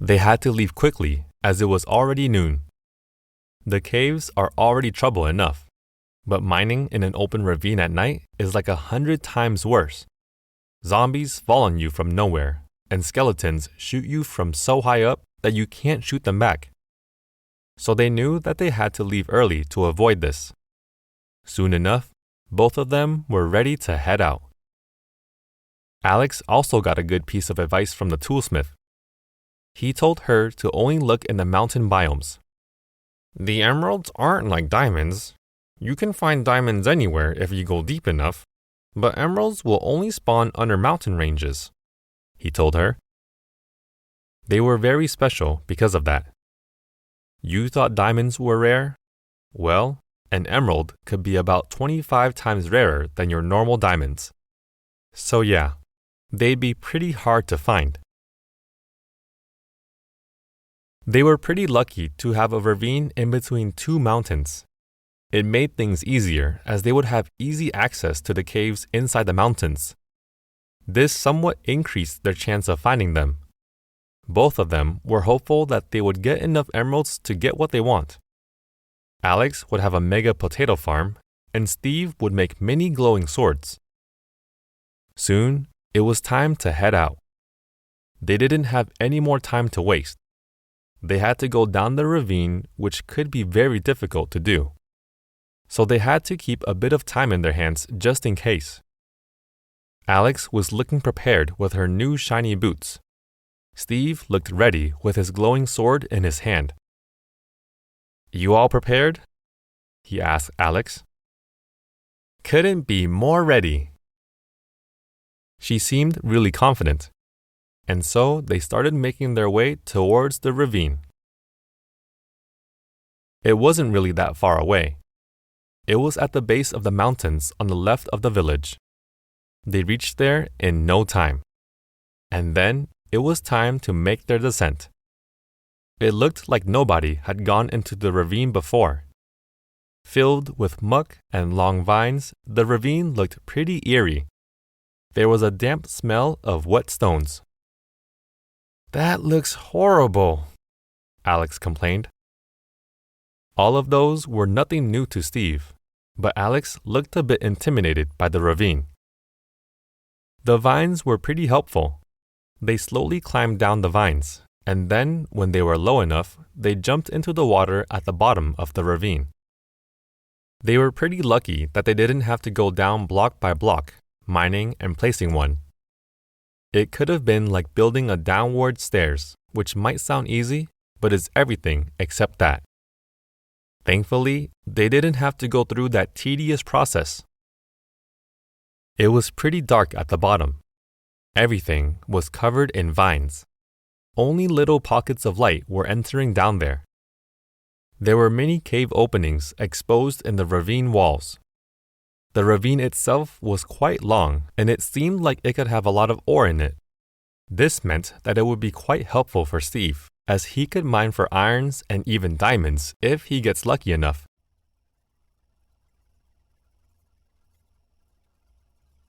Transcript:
They had to leave quickly as it was already noon. The caves are already trouble enough, but mining in an open ravine at night is like 100 times worse. Zombies fall on you from nowhere, and skeletons shoot you from so high up that you can't shoot them back. So they knew that they had to leave early to avoid this. Soon enough, both of them were ready to head out. Alex also got a good piece of advice from the toolsmith. He told her to only look in the mountain biomes. The emeralds aren't like diamonds. You can find diamonds anywhere if you go deep enough, but emeralds will only spawn under mountain ranges, he told her. They were very special because of that. You thought diamonds were rare? Well, an emerald could be about 25 times rarer than your normal diamonds. So yeah, they'd be pretty hard to find. They were pretty lucky to have a ravine in between two mountains. It made things easier as they would have easy access to the caves inside the mountains. This somewhat increased their chance of finding them. Both of them were hopeful that they would get enough emeralds to get what they want. Alex would have a mega potato farm, and Steve would make mini glowing swords. Soon, it was time to head out. They didn't have any more time to waste. They had to go down the ravine, which could be very difficult to do. So they had to keep a bit of time in their hands just in case. Alex was looking prepared with her new shiny boots. Steve looked ready with his glowing sword in his hand. You all prepared? He asked Alex. Couldn't be more ready. She seemed really confident, and so they started making their way towards the ravine. It wasn't really that far away. It was at the base of the mountains on the left of the village. They reached there in no time. And then it was time to make their descent. It looked like nobody had gone into the ravine before. Filled with muck and long vines, the ravine looked pretty eerie. There was a damp smell of wet stones. That looks horrible, Alex complained. All of those were nothing new to Steve, but Alex looked a bit intimidated by the ravine. The vines were pretty helpful. They slowly climbed down the vines, and then, when they were low enough, they jumped into the water at the bottom of the ravine. They were pretty lucky that they didn't have to go down block by block, mining and placing one. It could have been like building a downward stairs, which might sound easy, but is everything except that. Thankfully, they didn't have to go through that tedious process. It was pretty dark at the bottom. Everything was covered in vines. Only little pockets of light were entering down there. There were many cave openings exposed in the ravine walls. The ravine itself was quite long, and it seemed like it could have a lot of ore in it. This meant that it would be quite helpful for Steve, as he could mine for irons and even diamonds if he gets lucky enough.